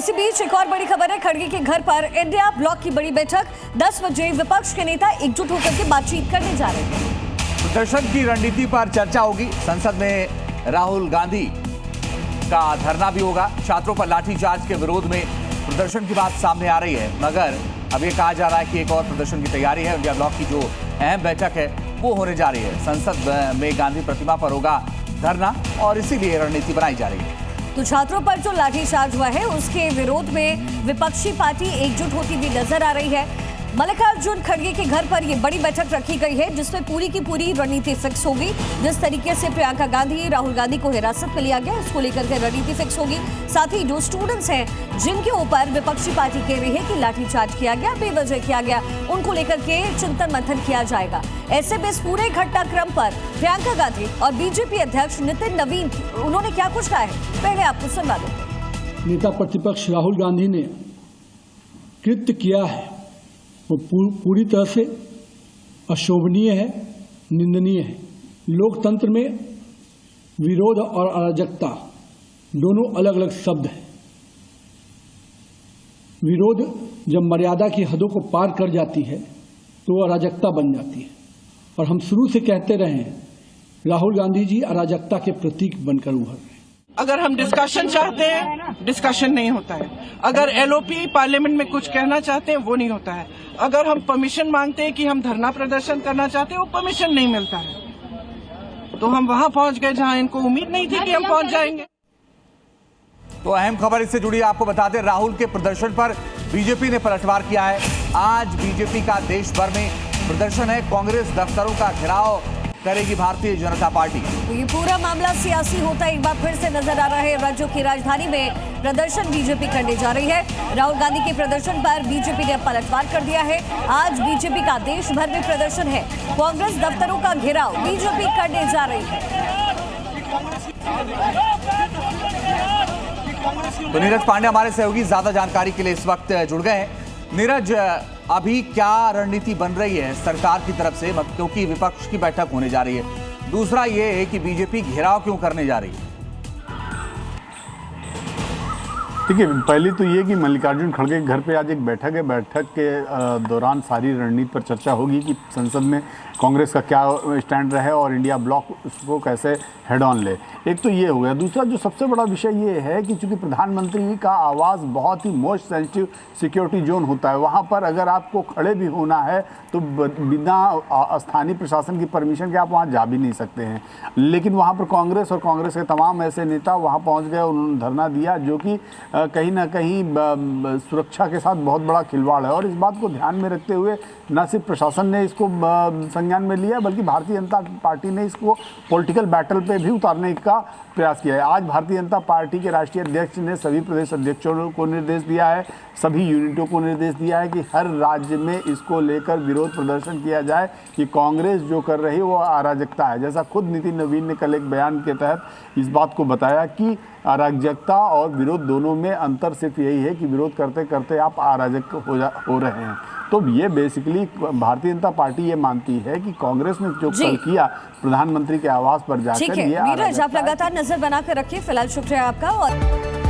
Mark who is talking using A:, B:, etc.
A: इसी बीच एक और बड़ी खबर है। खड़गे के घर पर इंडिया ब्लॉक की बड़ी बैठक। 10 बजे विपक्ष के नेता एकजुट होकर के बातचीत करने जा रहे हैं।
B: प्रदर्शन की रणनीति पर चर्चा होगी। संसद में राहुल गांधी का धरना भी होगा। छात्रों पर लाठीचार्ज के विरोध में प्रदर्शन की बात सामने आ रही है, मगर अब ये कहा जा रहा है कि एक और प्रदर्शन की तैयारी है। इंडिया ब्लॉक की जो अहम बैठक है वो होने जा रही है। संसद में गांधी प्रतिमा पर होगा धरना और इसीलिए रणनीति बनाई जा रही है।
A: तो छात्रों पर जो लाठीचार्ज हुआ है उसके विरोध में विपक्षी पार्टी एकजुट होती हुई नजर आ रही है। मल्लिकार्जुन खड़गे के घर पर ये बड़ी बैठक रखी गई है, जिसमें पूरी की पूरी रणनीति फिक्स होगी। जिस तरीके से प्रियंका गांधी, राहुल गांधी को हिरासत में लिया गया, इसको लेकर के रणनीति फिक्स होगी। साथ ही जो स्टूडेंट्स हैं जिनके ऊपर विपक्षी पार्टी कह रही है कि लाठीचार्ज किया गया, बेवजह किया गया, उनको लेकर के चिंतन मंथन किया जाएगा। ऐसे में इस पूरे घटनाक्रम पर प्रियंका गांधी और बीजेपी अध्यक्ष नितिन नवीन उन्होंने क्या कुछ कहा है, पहले आपको सुनवा देते।
C: नेता प्रतिपक्ष राहुल गांधी ने कृत्य किया है वो पूरी तरह से अशोभनीय है, निंदनीय है। लोकतंत्र में विरोध और अराजकता दोनों अलग अलग शब्द हैं। विरोध जब मर्यादा की हदों को पार कर जाती है तो अराजकता बन जाती है, और हम शुरू से कहते रहे हैं राहुल गांधी जी अराजकता के प्रतीक बनकर उभर रहे हैं।
D: अगर हम डिस्कशन चाहते हैं, डिस्कशन नहीं होता है। अगर एलओपी पार्लियामेंट में कुछ कहना चाहते हैं, वो नहीं होता है। अगर हम परमिशन मांगते हैं कि हम धरना प्रदर्शन करना चाहते हैं, वो परमिशन नहीं मिलता है। तो हम वहां पहुंच गए जहां इनको उम्मीद नहीं थी कि हम पहुंच जाएंगे।
B: तो अहम खबर इससे जुड़ी आपको बता दें, राहुल के प्रदर्शन पर बीजेपी ने पलटवार किया है। आज बीजेपी का देश भर में प्रदर्शन है। कांग्रेस दफ्तरों का घेराव करेगी भारतीय जनता पार्टी।
A: तो ये पूरा मामला सियासी होता एक बार फिर से नजर आ रहा है। राज्यों की राजधानी में प्रदर्शन बीजेपी करने जा रही है। राहुल गांधी के प्रदर्शन पर बीजेपी ने पलटवार कर दिया है। आज बीजेपी का देश भर में प्रदर्शन है। कांग्रेस दफ्तरों का घेराव बीजेपी करने जा रही है।
B: तो नीरज पांडे हमारे सहयोगी ज्यादा जानकारी के लिए इस वक्त जुड़ गए हैं। नीरज, अभी क्या रणनीति बन रही है सरकार की तरफ से, क्योंकि विपक्ष की बैठक होने जा रही है। दूसरा ये है कि बीजेपी घेराव क्यों करने जा रही है।
E: देखिए, पहली तो ये कि मल्लिकार्जुन खड़गे के घर पे आज एक बैठक है। बैठक के दौरान सारी रणनीति पर चर्चा होगी कि संसद में कांग्रेस का क्या स्टैंड रहे और इंडिया ब्लॉक उसको कैसे हेड ऑन ले। एक तो ये हो गया। दूसरा जो सबसे बड़ा विषय ये है कि चूंकि प्रधानमंत्री का आवास बहुत ही मोस्ट सेंसिटिव सिक्योरिटी जोन होता है, वहाँ पर अगर आपको खड़े भी होना है तो बिना स्थानीय प्रशासन की परमिशन के आप वहाँ जा भी नहीं सकते हैं। लेकिन वहाँ पर कांग्रेस और कांग्रेस के तमाम ऐसे नेता वहाँ पहुँच गए, उन्होंने धरना दिया, जो कि कहीं ना कहीं सुरक्षा के साथ बहुत बड़ा खिलवाड़ है। और इस बात को ध्यान में रखते हुए न सिर्फ प्रशासन ने इसको संज्ञान में लिया, बल्कि भारतीय जनता पार्टी ने इसको पॉलिटिकल बैटल पे भी उतारने का प्रयास किया है। आज भारतीय जनता पार्टी के राष्ट्रीय अध्यक्ष ने सभी प्रदेश अध्यक्षों को निर्देश दिया है, सभी यूनिटों को निर्देश दिया है कि हर राज्य में इसको लेकर विरोध प्रदर्शन किया जाए कि कांग्रेस जो कर रही है वो अराजकता है। जैसा खुद नितिन नवीन ने कल एक बयान के तहत इस बात को बताया कि अराजकता और विरोध दोनों में अंतर सिर्फ यही है कि विरोध करते करते आप अराजक हो रहे हैं। तो ये बेसिकली भारतीय जनता पार्टी ये मानती है कि कांग्रेस ने जो कल किया प्रधानमंत्री के आवास पर जाकर, ये
A: नीरज, आप लगातार नजर बनाकर रखिए। फिलहाल शुक्रिया आपका। और